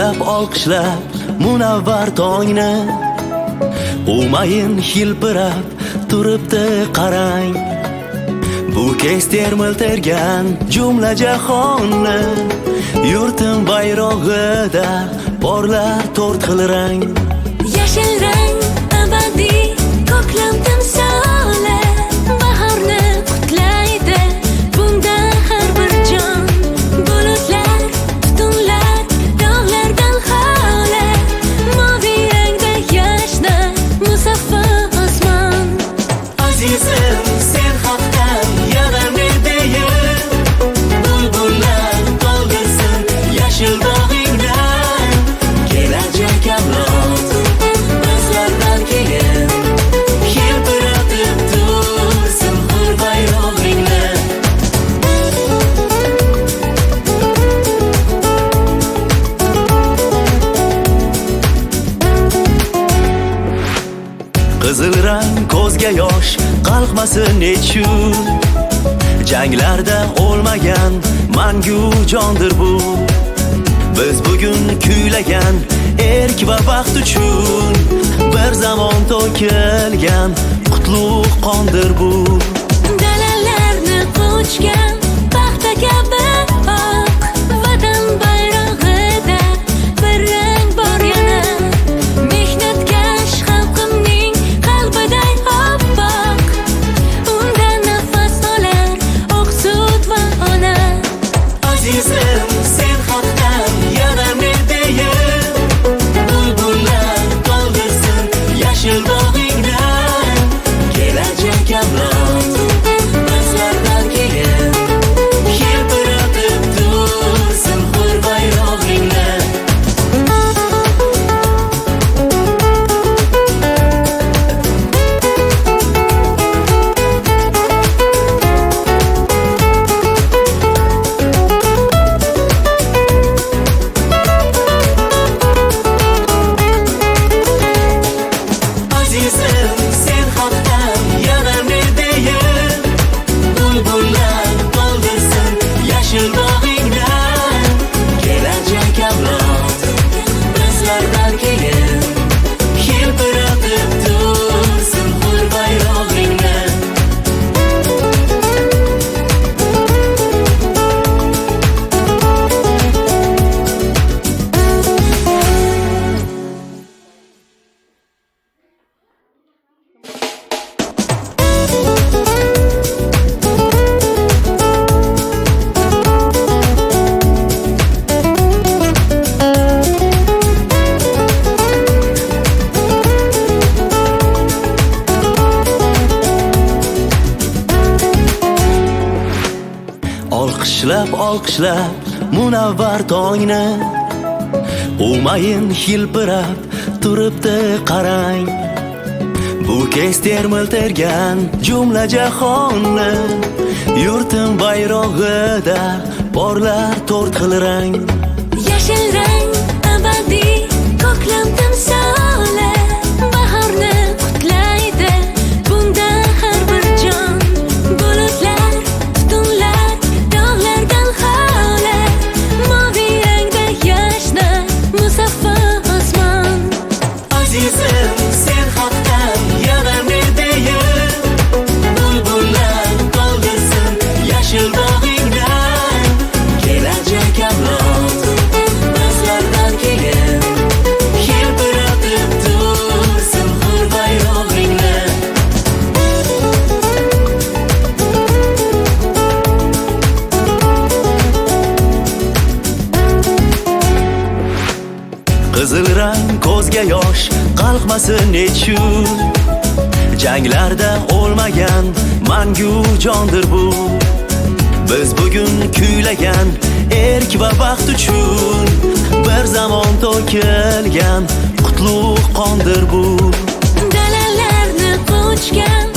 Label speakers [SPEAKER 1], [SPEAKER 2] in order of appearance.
[SPEAKER 1] olqishlab munavvar tongni umayin hilpirab turibdi qarang. Bu kez termiltirgan jumla jahonni yurtim bayrog'ida porlar to'rt xil rang.
[SPEAKER 2] Yashil rang abadiy ko'klam timsoli bahorni qutlaydi bunda har bir jon. Bulutlar, tutunlar, dog'lardan xoli moviy rangda yashnar musaffo osmon.
[SPEAKER 1] Azizim sen haqdan yana merdayim, bulbullar to'ldirsin yashil bog'ingdan. Kelajak avlod bizlardan keyin hilpiratib tursin hur bayrog'ingni. Qizil rang ko'zga yosh qalqmasin nechun, janglarda o'lmagan mangu jondir bu. Biz bugun kuylagan erk va baxt uchun bir zamon to'kilgan qutlug' qondir bu.
[SPEAKER 2] Dalalarni quchgan paxta kabi oq vatan bayrog'ida bir rang bor yana. Mehnatkash xalqimning qalbiday oppoq, unda nafas olar oq sut va ona.
[SPEAKER 1] Azizim sen haqdan yana merdayim, bulbullar to'ldirsin yashil bog'ingdan. Kelajak avlod bizlardan keyin hilpiratib tursin hur bayrog'ingni. Azizim sen haqdan yana merdayim, bulbullar to'ldirsin yashil bog'ingdan. Kelajak avlod bizlardan keyin hilpiratib tursin hur bayrog'ingni. Olqishlab munavvar tongni umayin hilpirab turibdi qarang. Bu kez termiltirgan jumla jahonni yurtim bayrog'ida porlar to'rt xil rang.
[SPEAKER 2] Yashil rang abadiy ko'klam timsoli bahorni qutlaydi bunda har bir jon. Bulutlar, tutunlar, dog'lardan xoli moviy rangda yashnar musaffo osmon.
[SPEAKER 1] Azizim sen haqdan yana merdayim, bulbullar to'ldirsin yashil bog'ingdan. Kelajak avlod bizlardan keyin hilpiratib tursin hur bayrog'ingni. Qizil rang ko'zga yosh qalqmasin nechun, janglarda o'lmagan mangu jondir bu. Biz bugun kuylagan erk va baxt uchun bir zamon to'kilgan qutlug' qondir bu.
[SPEAKER 2] Dalalarni quchgan